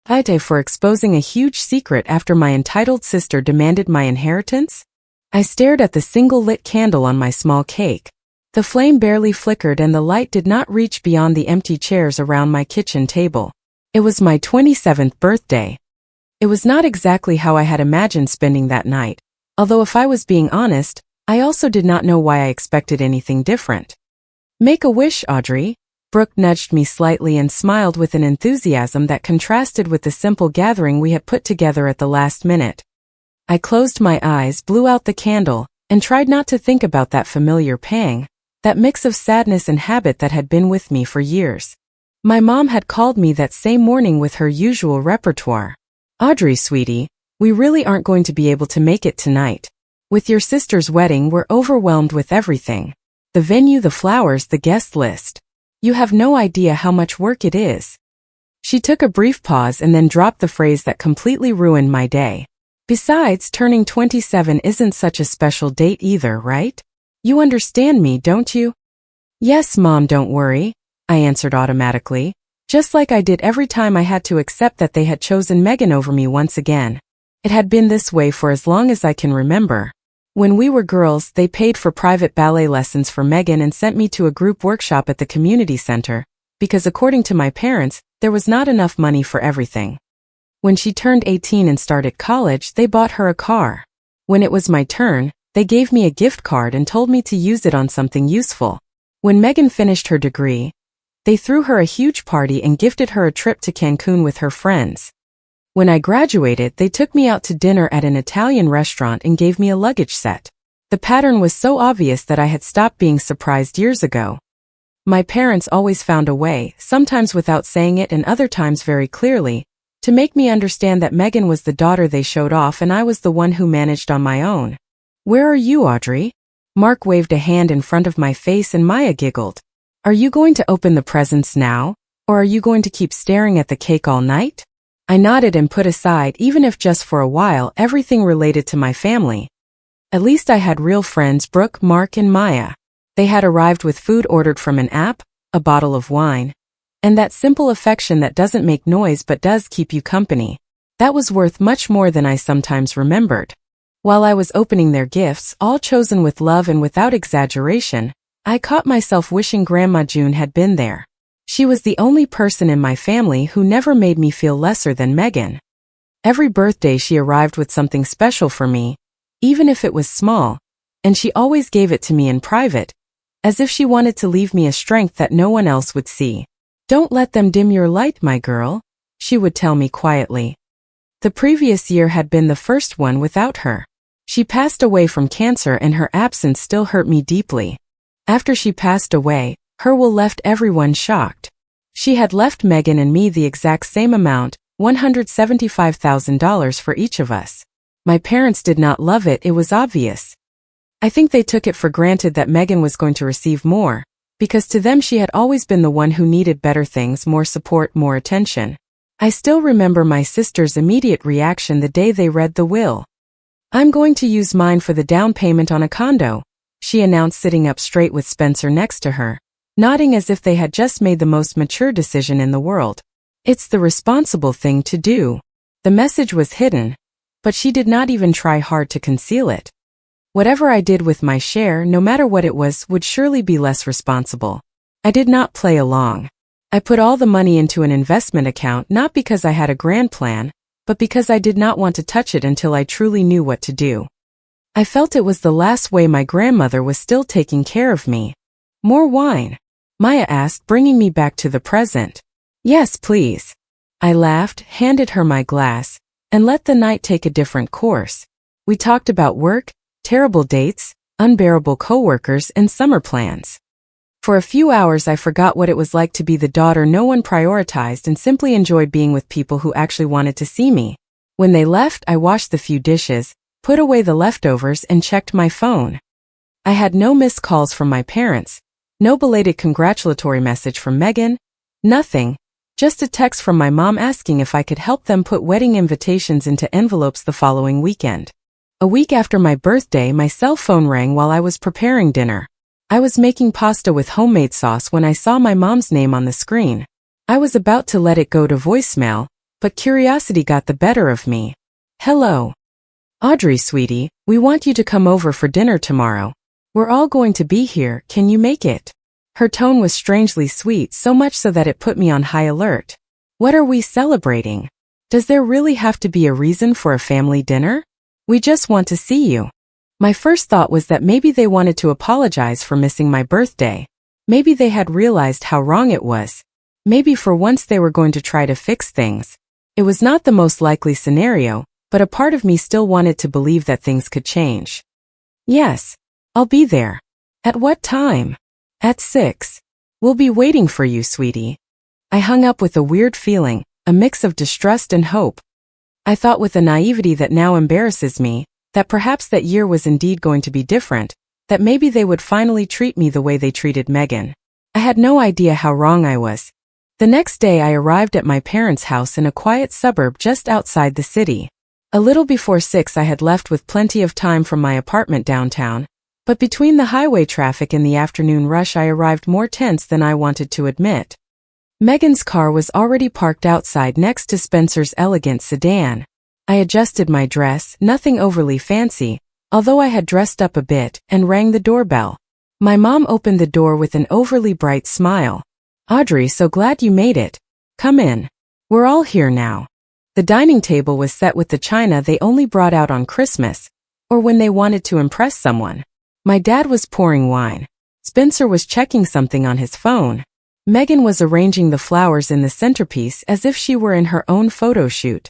AITA for exposing a huge secret after my entitled sister demanded my inheritance? I stared at the single lit candle on my small cake. The flame barely flickered and the light did not reach beyond the empty chairs around my kitchen table. It was my 27th birthday. It was not exactly how I had imagined spending that night, although if I was being honest, I also did not know why I expected anything different. Make a wish, Audrey. Brooke nudged me slightly and smiled with an enthusiasm that contrasted with the simple gathering we had put together at the last minute. I closed my eyes, blew out the candle, and tried not to think about that familiar pang, that mix of sadness and habit that had been with me for years. My mom had called me that same morning with her usual repertoire. Audrey, sweetie, we really aren't going to be able to make it tonight. With your sister's wedding, we're overwhelmed with everything. The venue, the flowers, the guest list. You have no idea how much work it is. She took a brief pause and then dropped the phrase that completely ruined my day. Besides, turning 27 isn't such a special date either, right? You understand me, don't you? Yes, Mom, don't worry, I answered automatically, just like I did every time I had to accept that they had chosen Megan over me once again. It had been this way for as long as I can remember. When we were girls, they paid for private ballet lessons for Megan and sent me to a group workshop at the community center, because according to my parents, there was not enough money for everything. When she turned 18 and started college, they bought her a car. When it was my turn, they gave me a gift card and told me to use it on something useful. When Megan finished her degree, they threw her a huge party and gifted her a trip to Cancun with her friends. When I graduated, they took me out to dinner at an Italian restaurant and gave me a luggage set. The pattern was so obvious that I had stopped being surprised years ago. My parents always found a way, sometimes without saying it and other times very clearly, to make me understand that Megan was the daughter they showed off and I was the one who managed on my own. Where are you, Audrey? Mark waved a hand in front of my face and Maya giggled. Are you going to open the presents now, or are you going to keep staring at the cake all night? I nodded and put aside, even if just for a while, everything related to my family. At least I had real friends, Brooke, Mark, and Maya. They had arrived with food ordered from an app, a bottle of wine, and that simple affection that doesn't make noise but does keep you company. That was worth much more than I sometimes remembered. While I was opening their gifts, all chosen with love and without exaggeration, I caught myself wishing Grandma June had been there. She was the only person in my family who never made me feel lesser than Megan. Every birthday she arrived with something special for me, even if it was small, and she always gave it to me in private, as if she wanted to leave me a strength that no one else would see. Don't let them dim your light, my girl, she would tell me quietly. The previous year had been the first one without her. She passed away from cancer and her absence still hurt me deeply. After she passed away, her will left everyone shocked. She had left Megan and me the exact same amount, $175,000 for each of us. My parents did not love it, it was obvious. I think they took it for granted that Megan was going to receive more, because to them she had always been the one who needed better things, more support, more attention. I still remember my sister's immediate reaction the day they read the will. I'm going to use mine for the down payment on a condo, she announced, sitting up straight with Spencer next to her, nodding as if they had just made the most mature decision in the world. It's the responsible thing to do. The message was hidden, but she did not even try hard to conceal it. Whatever I did with my share, no matter what it was, would surely be less responsible. I did not play along. I put all the money into an investment account not because I had a grand plan, but because I did not want to touch it until I truly knew what to do. I felt it was the last way my grandmother was still taking care of me. More wine? Maya asked, bringing me back to the present. Yes, please. I laughed, handed her my glass, and let the night take a different course. We talked about work, terrible dates, unbearable coworkers, and summer plans. For a few hours I forgot what it was like to be the daughter no one prioritized and simply enjoyed being with people who actually wanted to see me. When they left, I washed the few dishes, put away the leftovers, and checked my phone. I had no missed calls from my parents, no belated congratulatory message from Megan, nothing, just a text from my mom asking if I could help them put wedding invitations into envelopes the following weekend. A week after my birthday, my cell phone rang while I was preparing dinner. I was making pasta with homemade sauce when I saw my mom's name on the screen. I was about to let it go to voicemail, but curiosity got the better of me. Hello. Audrey, sweetie, we want you to come over for dinner tomorrow. We're all going to be here, can you make it? Her tone was strangely sweet, so much so that it put me on high alert. What are we celebrating? Does there really have to be a reason for a family dinner? We just want to see you. My first thought was that maybe they wanted to apologize for missing my birthday. Maybe they had realized how wrong it was. Maybe for once they were going to try to fix things. It was not the most likely scenario, but a part of me still wanted to believe that things could change. Yes, I'll be there. At what time? At 6. We'll be waiting for you, sweetie. I hung up with a weird feeling, a mix of distrust and hope. I thought with a naivety that now embarrasses me, that perhaps that year was indeed going to be different, that maybe they would finally treat me the way they treated Megan. I had no idea how wrong I was. The next day I arrived at my parents' house in a quiet suburb just outside the city. A little before 6 I had left with plenty of time from my apartment downtown, but between the highway traffic and the afternoon rush I arrived more tense than I wanted to admit. Megan's car was already parked outside next to Spencer's elegant sedan. I adjusted my dress, nothing overly fancy, although I had dressed up a bit, and rang the doorbell. My mom opened the door with an overly bright smile. Audrey, so glad you made it. Come in. We're all here now. The dining table was set with the china they only brought out on Christmas, or when they wanted to impress someone. My dad was pouring wine. Spencer was checking something on his phone. Megan was arranging the flowers in the centerpiece as if she were in her own photo shoot.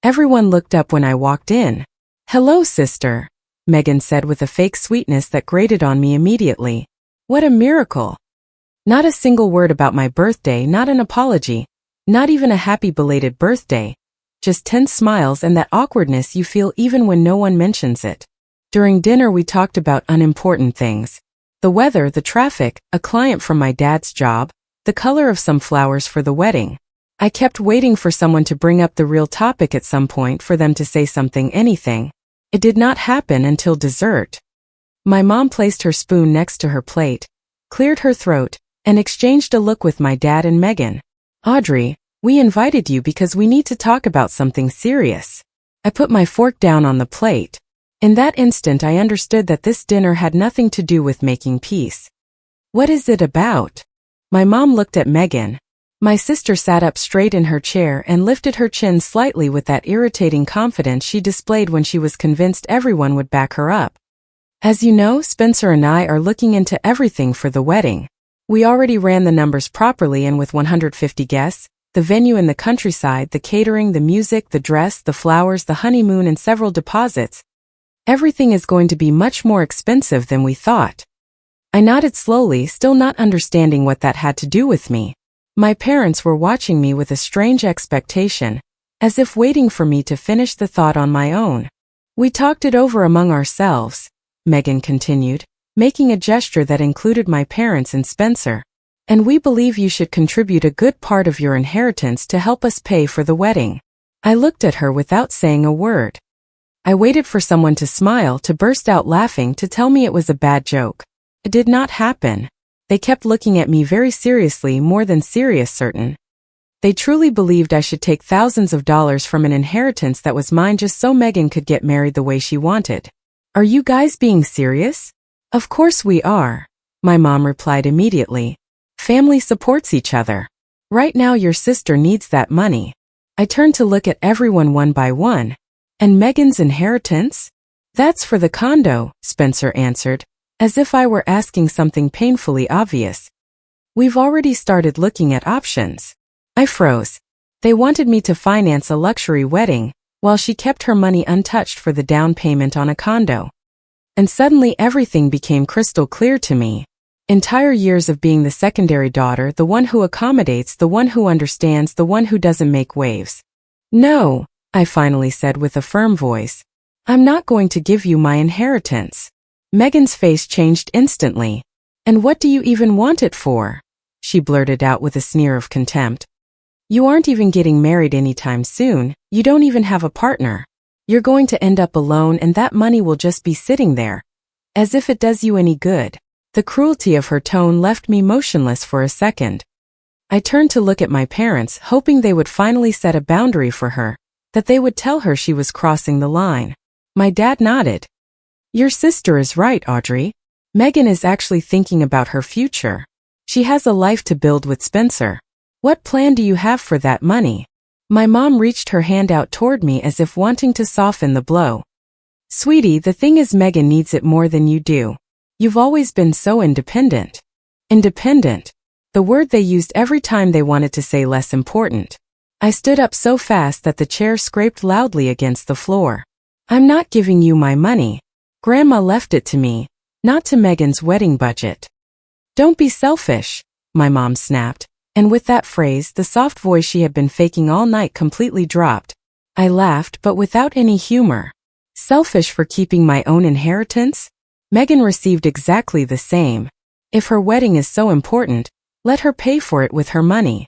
Everyone looked up when I walked in. Hello, sister, Megan said with a fake sweetness that grated on me immediately. What a miracle. Not a single word about my birthday, not an apology, not even a happy belated birthday. Just tense smiles and that awkwardness you feel even when no one mentions it. During dinner we talked about unimportant things. The weather, the traffic, a client from my dad's job, the color of some flowers for the wedding. I kept waiting for someone to bring up the real topic at some point, for them to say something, anything. It did not happen until dessert. My mom placed her spoon next to her plate, cleared her throat, and exchanged a look with my dad and Megan. Audrey, we invited you because we need to talk about something serious. I put my fork down on the plate. In that instant I understood that this dinner had nothing to do with making peace. What is it about? My mom looked at Megan. My sister sat up straight in her chair and lifted her chin slightly with that irritating confidence she displayed when she was convinced everyone would back her up. As you know, Spencer and I are looking into everything for the wedding. We already ran the numbers properly, and with 150 guests, the venue in the countryside, the catering, the music, the dress, the flowers, the honeymoon, and several deposits, everything is going to be much more expensive than we thought. I nodded slowly, still not understanding what that had to do with me. My parents were watching me with a strange expectation, as if waiting for me to finish the thought on my own. We talked it over among ourselves, Megan continued, making a gesture that included my parents and Spencer. And we believe you should contribute a good part of your inheritance to help us pay for the wedding. I looked at her without saying a word. I waited for someone to smile, to burst out laughing, to tell me it was a bad joke. It did not happen. They kept looking at me very seriously, more than serious, certain. They truly believed I should take thousands of dollars from an inheritance that was mine just so Megan could get married the way she wanted. Are you guys being serious? Of course we are, my mom replied immediately. Family supports each other. Right now your sister needs that money. I turned to look at everyone one by one. And Megan's inheritance? That's for the condo, Spencer answered, as if I were asking something painfully obvious. We've already started looking at options. I froze. They wanted me to finance a luxury wedding, while she kept her money untouched for the down payment on a condo. And suddenly everything became crystal clear to me. Entire years of being the secondary daughter, the one who accommodates, the one who understands, the one who doesn't make waves. No, I finally said with a firm voice. I'm not going to give you my inheritance. Megan's face changed instantly. And what do you even want it for? She blurted out with a sneer of contempt. You aren't even getting married anytime soon. You don't even have a partner. You're going to end up alone, and that money will just be sitting there. As if it does you any good. The cruelty of her tone left me motionless for a second. I turned to look at my parents, hoping they would finally set a boundary for her, that they would tell her she was crossing the line. My dad nodded. Your sister is right, Audrey. Megan is actually thinking about her future. She has a life to build with Spencer. What plan do you have for that money? My mom reached her hand out toward me as if wanting to soften the blow. Sweetie, the thing is Megan needs it more than you do. You've always been so independent. Independent. The word they used every time they wanted to say less important. I stood up so fast that the chair scraped loudly against the floor. I'm not giving you my money. Grandma left it to me, not to Megan's wedding budget. Don't be selfish, my mom snapped, and with that phrase, the soft voice she had been faking all night completely dropped. I laughed, but without any humor. Selfish for keeping my own inheritance? Megan received exactly the same. If her wedding is so important, let her pay for it with her money.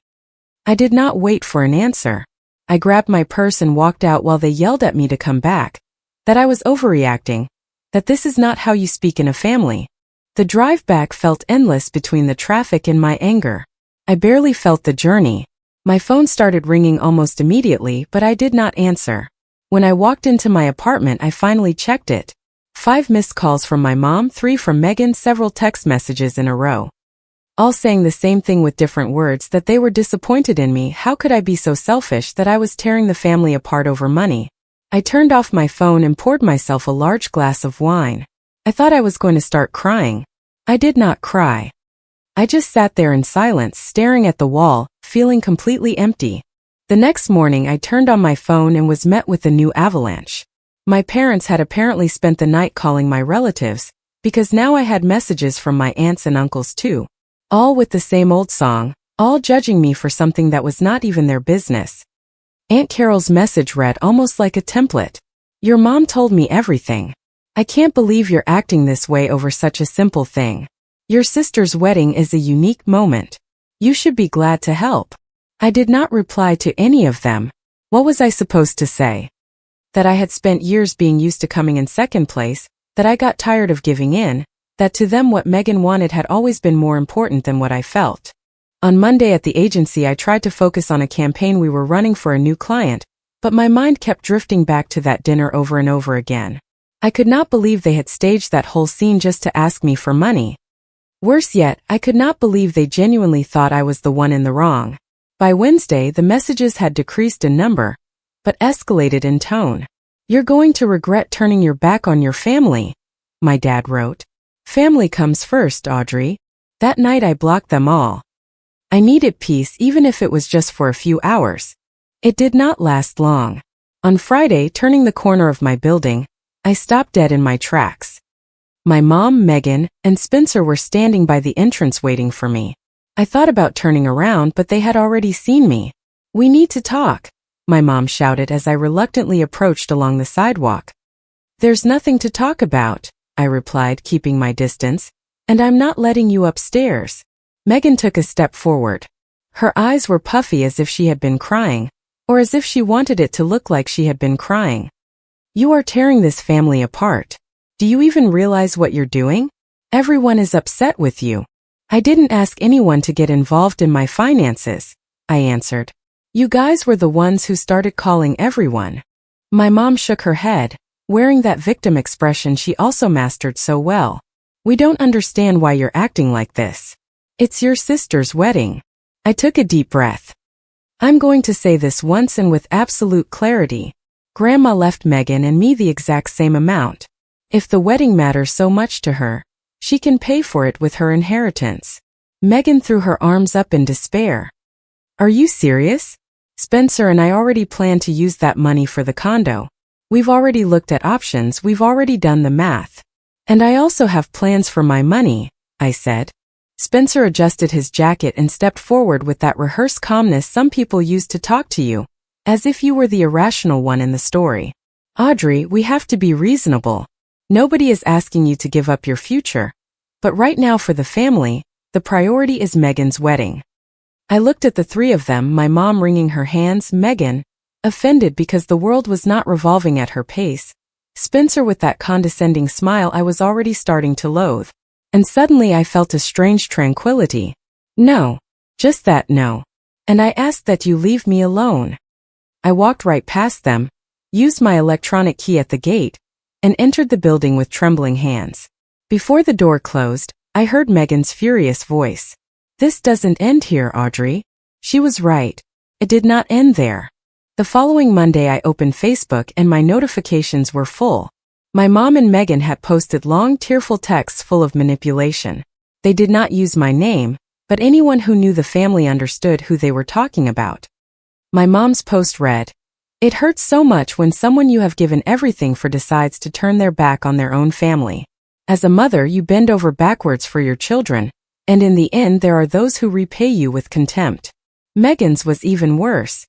I did not wait for an answer. I grabbed my purse and walked out while they yelled at me to come back, that I was overreacting, that this is not how you speak in a family. The drive back felt endless between the traffic and my anger. I barely felt the journey. My phone started ringing almost immediately, but I did not answer. When I walked into my apartment, I finally checked it. 5 missed calls from my mom, 3 from Megan, several text messages in a row. All saying the same thing with different words, that they were disappointed in me. How could I be so selfish that I was tearing the family apart over money? I turned off my phone and poured myself a large glass of wine. I thought I was going to start crying. I did not cry. I just sat there in silence, staring at the wall, feeling completely empty. The next morning I turned on my phone and was met with a new avalanche. My parents had apparently spent the night calling my relatives, because now I had messages from my aunts and uncles too. All with the same old song, all judging me for something that was not even their business. Aunt Carol's message read almost like a template. Your mom told me everything. I can't believe you're acting this way over such a simple thing. Your sister's wedding is a unique moment. You should be glad to help. I did not reply to any of them. What was I supposed to say? That I had spent years being used to coming in second place, that I got tired of giving in, that to them what Megan wanted had always been more important than what I felt. On Monday at the agency I tried to focus on a campaign we were running for a new client, but my mind kept drifting back to that dinner over and over again. I could not believe they had staged that whole scene just to ask me for money. Worse yet, I could not believe they genuinely thought I was the one in the wrong. By Wednesday, the messages had decreased in number, but escalated in tone. You're going to regret turning your back on your family, my dad wrote. Family comes first, Audrey. That night I blocked them all. I needed peace even if it was just for a few hours. It did not last long. On Friday, turning the corner of my building, I stopped dead in my tracks. My mom, Megan, and Spencer were standing by the entrance waiting for me. I thought about turning around, but they had already seen me. We need to talk, my mom shouted as I reluctantly approached along the sidewalk. There's nothing to talk about, I replied, keeping my distance, and I'm not letting you upstairs. Megan took a step forward. Her eyes were puffy as if she had been crying, or as if she wanted it to look like she had been crying. You are tearing this family apart. Do you even realize what you're doing? Everyone is upset with you. I didn't ask anyone to get involved in my finances, I answered. You guys were the ones who started calling everyone. My mom shook her head, wearing that victim expression she also mastered so well. We don't understand why you're acting like this. It's your sister's wedding. I took a deep breath. I'm going to say this once and with absolute clarity. Grandma left Megan and me the exact same amount. If the wedding matters so much to her, she can pay for it with her inheritance. Megan threw her arms up in despair. Are you serious? Spencer and I already plan to use that money for the condo. We've already looked at options, we've already done the math. And I also have plans for my money, I said. Spencer adjusted his jacket and stepped forward with that rehearsed calmness some people use to talk to you, as if you were the irrational one in the story. Audrey, we have to be reasonable. Nobody is asking you to give up your future. But right now for the family, the priority is Megan's wedding. I looked at the 3 of them, my mom wringing her hands, Megan, offended because the world was not revolving at her pace, Spencer with that condescending smile I was already starting to loathe. And suddenly I felt a strange tranquility. No. Just that, no. And I ask that you leave me alone. I walked right past them, used my electronic key at the gate, and entered the building with trembling hands. Before the door closed, I heard Megan's furious voice. This doesn't end here, Audrey. She was right. It did not end there. The following Monday I opened Facebook and my notifications were full. My mom and Megan had posted long, tearful texts full of manipulation. They did not use my name, but anyone who knew the family understood who they were talking about. My mom's post read, "It hurts so much when someone you have given everything for decides to turn their back on their own family. As a mother, you bend over backwards for your children, and in the end there are those who repay you with contempt." Megan's was even worse.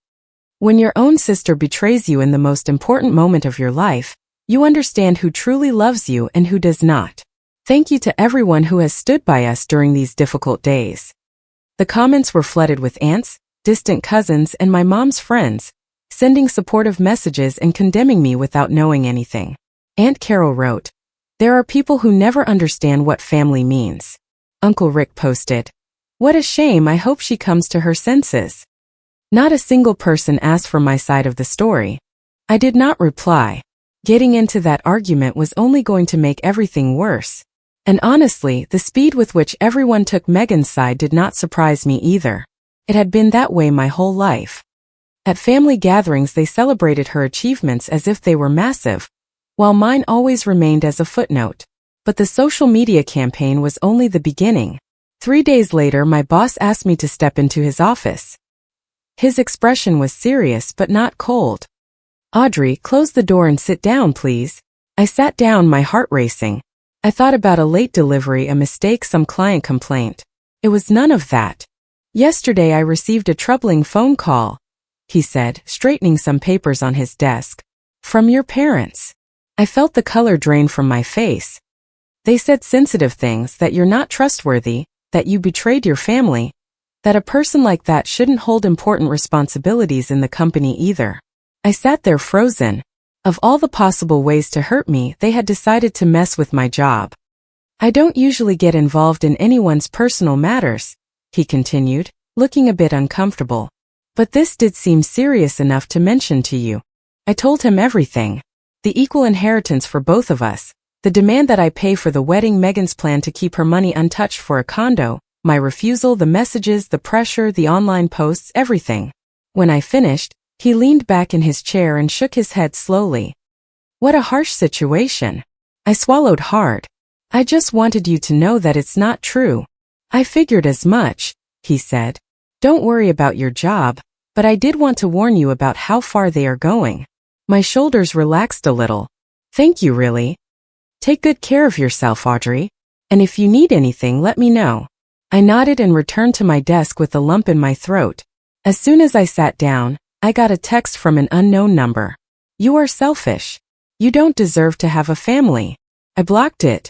When your own sister betrays you in the most important moment of your life, you understand who truly loves you and who does not. Thank you to everyone who has stood by us during these difficult days. The comments were flooded with aunts, distant cousins, and my mom's friends, sending supportive messages and condemning me without knowing anything. Aunt Carol wrote, "There are people who never understand what family means." Uncle Rick posted, "What a shame, I hope she comes to her senses." Not a single person asked for my side of the story. I did not reply. Getting into that argument was only going to make everything worse. And honestly, the speed with which everyone took Megan's side did not surprise me either. It had been that way my whole life. At family gatherings they celebrated her achievements as if they were massive, while mine always remained as a footnote. But the social media campaign was only the beginning. 3 days later my boss asked me to step into his office. His expression was serious but not cold. "Audrey, close the door and sit down, please." I sat down, my heart racing. I thought about a late delivery, a mistake, some client complaint. It was none of that. "Yesterday I received a troubling phone call," he said, straightening some papers on his desk. "From your parents." I felt the color drain from my face. "They said sensitive things, that you're not trustworthy, that you betrayed your family, that a person like that shouldn't hold important responsibilities in the company either." I sat there frozen. Of all the possible ways to hurt me, they had decided to mess with my job. "I don't usually get involved in anyone's personal matters," he continued, looking a bit uncomfortable. "But this did seem serious enough to mention to you." I told him everything. The equal inheritance for both of us, the demand that I pay for the wedding, Megan's plan to keep her money untouched for a condo, my refusal, the messages, the pressure, the online posts, everything. When I finished, he leaned back in his chair and shook his head slowly. "What a harsh situation." I swallowed hard. "I just wanted you to know that it's not true." "I figured as much," he said. "Don't worry about your job, but I did want to warn you about how far they are going." My shoulders relaxed a little. "Thank you, really. Take good care of yourself, Audrey. And if you need anything, let me know." I nodded and returned to my desk with a lump in my throat. As soon as I sat down, I got a text from an unknown number. "You are selfish. You don't deserve to have a family." I blocked it.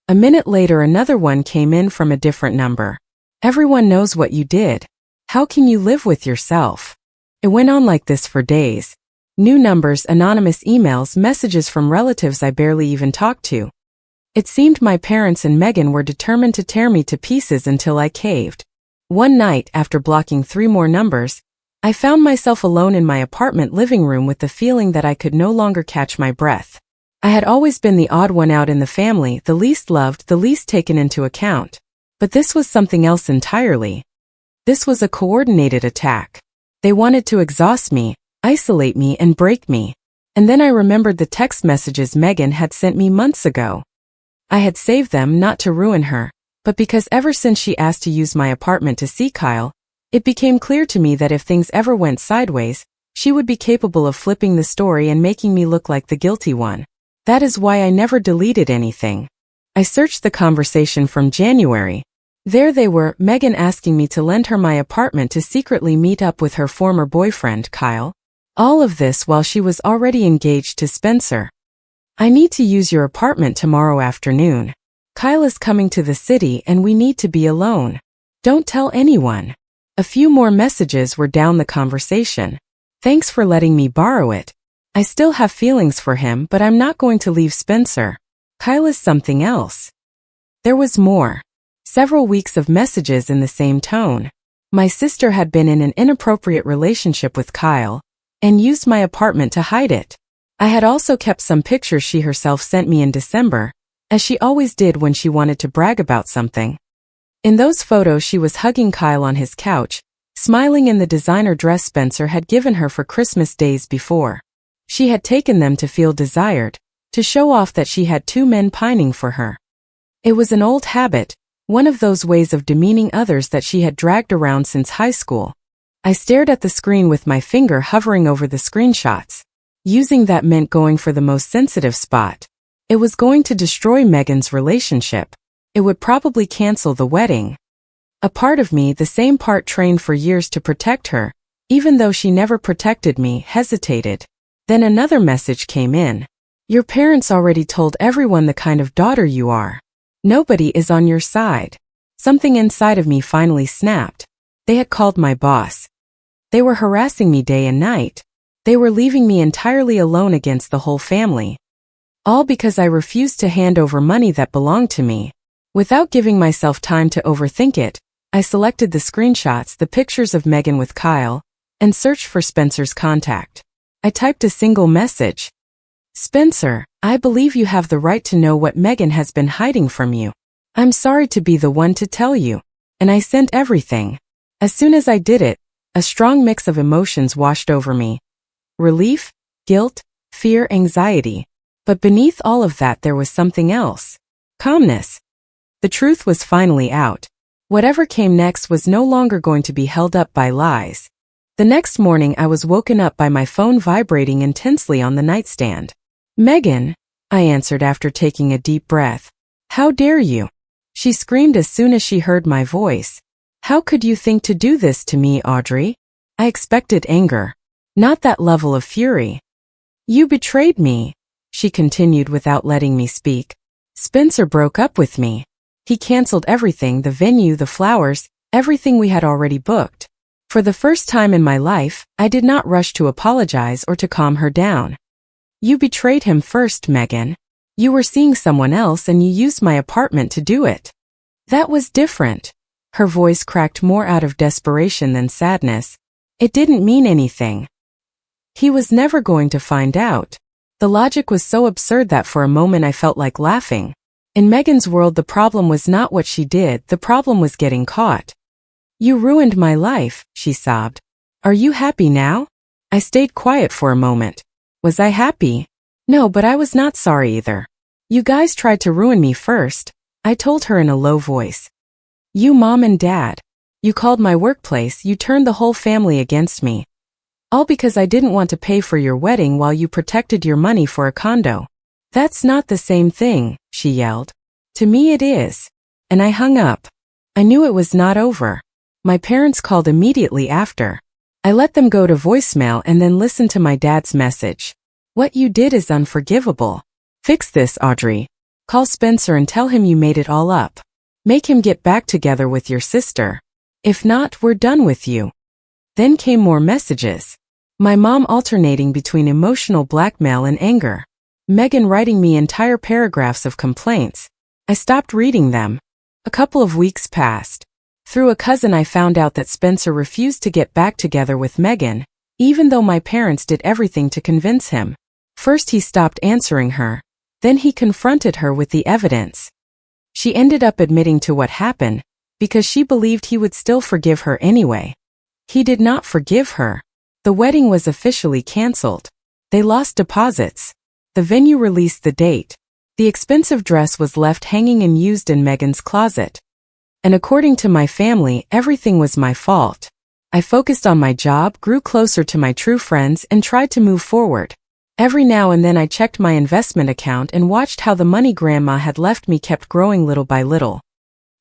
A minute later another one came in from a different number. "Everyone knows what you did. How can you live with yourself?" It went on like this for days. New numbers, anonymous emails, messages from relatives I barely even talked to. It seemed my parents and Megan were determined to tear me to pieces until I caved. One night, after blocking 3 more numbers, I found myself alone in my apartment living room with the feeling that I could no longer catch my breath. I had always been the odd one out in the family, the least loved, the least taken into account. But this was something else entirely. This was a coordinated attack. They wanted to exhaust me, isolate me, and break me. And then I remembered the text messages Megan had sent me months ago. I had saved them not to ruin her, but because ever since she asked to use my apartment to see Kyle, it became clear to me that if things ever went sideways, she would be capable of flipping the story and making me look like the guilty one. That is why I never deleted anything. I searched the conversation from January. There they were, Megan asking me to lend her my apartment to secretly meet up with her former boyfriend, Kyle. All of this while she was already engaged to Spencer. "I need to use your apartment tomorrow afternoon. Kyle is coming to the city and we need to be alone. Don't tell anyone." A few more messages were down the conversation. "Thanks for letting me borrow it. I still have feelings for him, but I'm not going to leave Spencer. Kyle is something else." There was more. Several weeks of messages in the same tone. My sister had been in an inappropriate relationship with Kyle and used my apartment to hide it. I had also kept some pictures she herself sent me in December, as she always did when she wanted to brag about something. In those photos she was hugging Kyle on his couch, smiling in the designer dress Spencer had given her for Christmas days before. She had taken them to feel desired, to show off that she had two men pining for her. It was an old habit, one of those ways of demeaning others that she had dragged around since high school. I stared at the screen with my finger hovering over the screenshots. Using that meant going for the most sensitive spot. It was going to destroy Megan's relationship. It would probably cancel the wedding. A part of me, the same part trained for years to protect her, even though she never protected me, hesitated. Then another message came in. Your parents already told everyone the kind of daughter you are. Nobody is on your side. Something inside of me finally snapped. They had called my boss. They were harassing me day and night. They were leaving me entirely alone against the whole family. All because I refused to hand over money that belonged to me. Without giving myself time to overthink it, I selected the screenshots, the pictures of Megan with Kyle, and searched for Spencer's contact. I typed a single message. Spencer, I believe you have the right to know what Megan has been hiding from you. I'm sorry to be the one to tell you. And I sent everything. As soon as I did it, a strong mix of emotions washed over me. Relief, guilt, fear, anxiety. But beneath all of that there was something else. Calmness. The truth was finally out. Whatever came next was no longer going to be held up by lies. The next morning I was woken up by my phone vibrating intensely on the nightstand. Megan, I answered after taking a deep breath. How dare you? She screamed as soon as she heard my voice. How could you think to do this to me, Audrey? I expected anger. Not that level of fury. You betrayed me, she continued without letting me speak. Spencer broke up with me. He canceled everything, the venue, the flowers, everything we had already booked. For the first time in my life, I did not rush to apologize or to calm her down. You betrayed him first, Megan. You were seeing someone else and you used my apartment to do it. That was different. Her voice cracked more out of desperation than sadness. It didn't mean anything. He was never going to find out. The logic was so absurd that for a moment I felt like laughing. In Megan's world the problem was not what she did, the problem was getting caught. You ruined my life, she sobbed. Are you happy now? I stayed quiet for a moment. Was I happy? No, but I was not sorry either. You guys tried to ruin me first, I told her in a low voice. You, Mom and Dad. You called my workplace, you turned the whole family against me. All because I didn't want to pay for your wedding while you protected your money for a condo. That's not the same thing, she yelled. To me it is. And I hung up. I knew it was not over. My parents called immediately after. I let them go to voicemail and then listened to my dad's message. What you did is unforgivable. Fix this, Audrey. Call Spencer and tell him you made it all up. Make him get back together with your sister. If not, we're done with you. Then came more messages. My mom alternating between emotional blackmail and anger. Megan writing me entire paragraphs of complaints. I stopped reading them. A couple of weeks passed. Through a cousin I found out that Spencer refused to get back together with Megan, even though my parents did everything to convince him. First he stopped answering her. Then he confronted her with the evidence. She ended up admitting to what happened, because she believed he would still forgive her anyway. He did not forgive her. The wedding was officially canceled. They lost deposits. The venue released the date. The expensive dress was left hanging and used in Megan's closet. And according to my family, everything was my fault. I focused on my job, grew closer to my true friends, and tried to move forward. Every now and then I checked my investment account and watched how the money Grandma had left me kept growing little by little.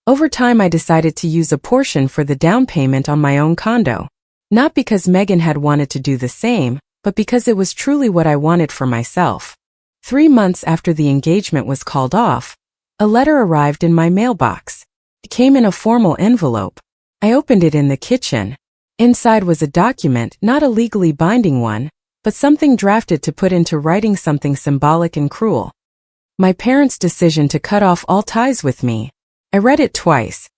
Over time I decided to use a portion for the down payment on my own condo. Not because Megan had wanted to do the same, but because it was truly what I wanted for myself. 3 months after the engagement was called off, a letter arrived in my mailbox. It came in a formal envelope. I opened it in the kitchen. Inside was a document, not a legally binding one, but something drafted to put into writing, something symbolic and cruel. My parents' decision to cut off all ties with me. I read it twice.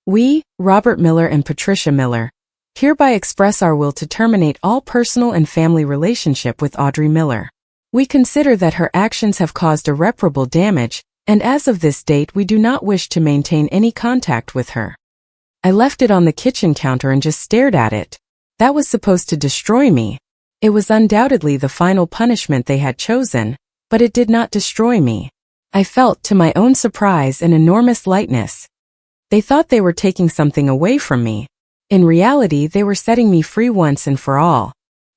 We, Robert Miller and Patricia Miller, hereby express our will to terminate all personal and family relationship with Audrey Miller. We consider that her actions have caused irreparable damage, and as of this date we do not wish to maintain any contact with her. I left it on the kitchen counter and just stared at it. That was supposed to destroy me. It was undoubtedly the final punishment they had chosen, but it did not destroy me. I felt, to my own surprise, an enormous lightness. They thought they were taking something away from me. In reality, they were setting me free once and for all.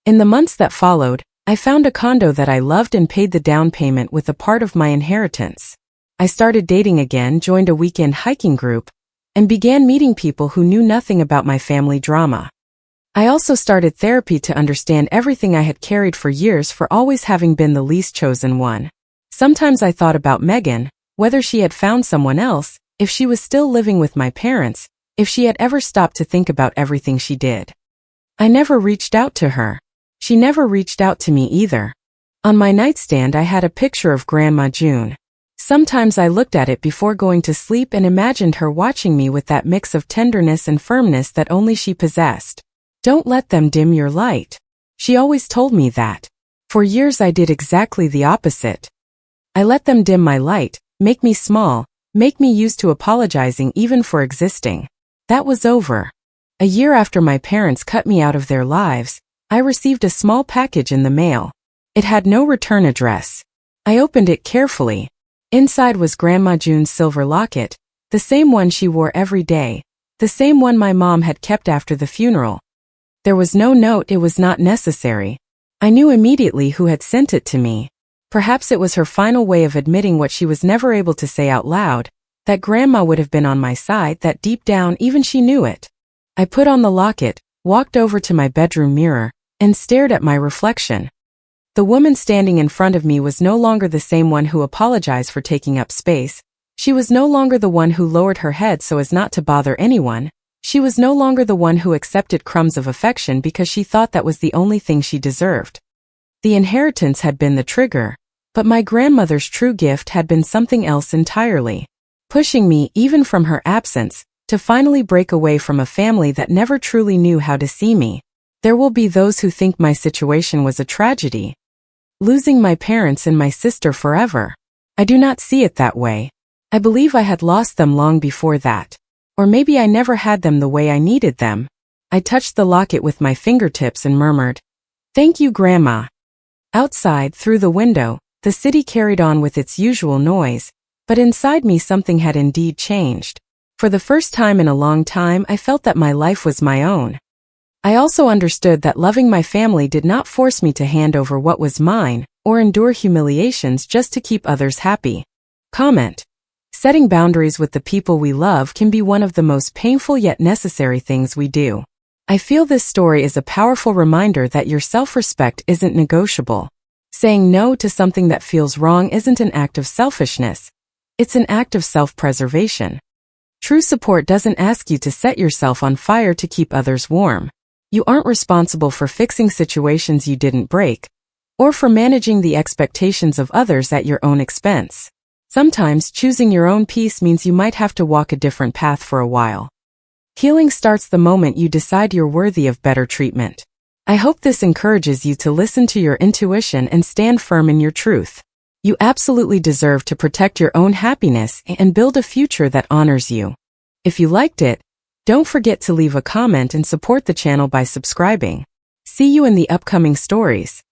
In the months that followed, I found a condo that I loved and paid the down payment with a part of my inheritance. I started dating again, joined a weekend hiking group, and began meeting people who knew nothing about my family drama. I also started therapy to understand everything I had carried for years for always having been the least chosen one. Sometimes I thought about Megan, whether she had found someone else, if she was still living with my parents, if she had ever stopped to think about everything she did. I never reached out to her. She never reached out to me either. On my nightstand I had a picture of Grandma June. Sometimes I looked at it before going to sleep and imagined her watching me with that mix of tenderness and firmness that only she possessed. Don't let them dim your light. She always told me that. For years I did exactly the opposite. I let them dim my light, make me small, make me used to apologizing even for existing. That was over. A year after my parents cut me out of their lives, I received a small package in the mail. It had no return address. I opened it carefully. Inside was Grandma June's silver locket, the same one she wore every day, the same one my mom had kept after the funeral. There was no note, it was not necessary. I knew immediately who had sent it to me. Perhaps it was her final way of admitting what she was never able to say out loud, that Grandma would have been on my side, that deep down even she knew it. I put on the locket, walked over to my bedroom mirror, and stared at my reflection. The woman standing in front of me was no longer the same one who apologized for taking up space. She was no longer the one who lowered her head so as not to bother anyone. She was no longer the one who accepted crumbs of affection because she thought that was the only thing she deserved. The inheritance had been the trigger, but my grandmother's true gift had been something else entirely, pushing me, even from her absence, to finally break away from a family that never truly knew how to see me. There will be those who think my situation was a tragedy, losing my parents and my sister forever. I do not see it that way. I believe I had lost them long before that. Or maybe I never had them the way I needed them. I touched the locket with my fingertips and murmured, "Thank you, Grandma." Outside, through the window, the city carried on with its usual noise, but inside me something had indeed changed. For the first time in a long time, I felt that my life was my own. I also understood that loving my family did not force me to hand over what was mine, or endure humiliations just to keep others happy. Comment. Setting boundaries with the people we love can be one of the most painful yet necessary things we do. I feel this story is a powerful reminder that your self-respect isn't negotiable. Saying no to something that feels wrong isn't an act of selfishness. It's an act of self-preservation. True support doesn't ask you to set yourself on fire to keep others warm. You aren't responsible for fixing situations you didn't break, or for managing the expectations of others at your own expense. Sometimes choosing your own peace means you might have to walk a different path for a while. Healing starts the moment you decide you're worthy of better treatment. I hope this encourages you to listen to your intuition and stand firm in your truth. You absolutely deserve to protect your own happiness and build a future that honors you. If you liked it, don't forget to leave a comment and support the channel by subscribing. See you in the upcoming stories.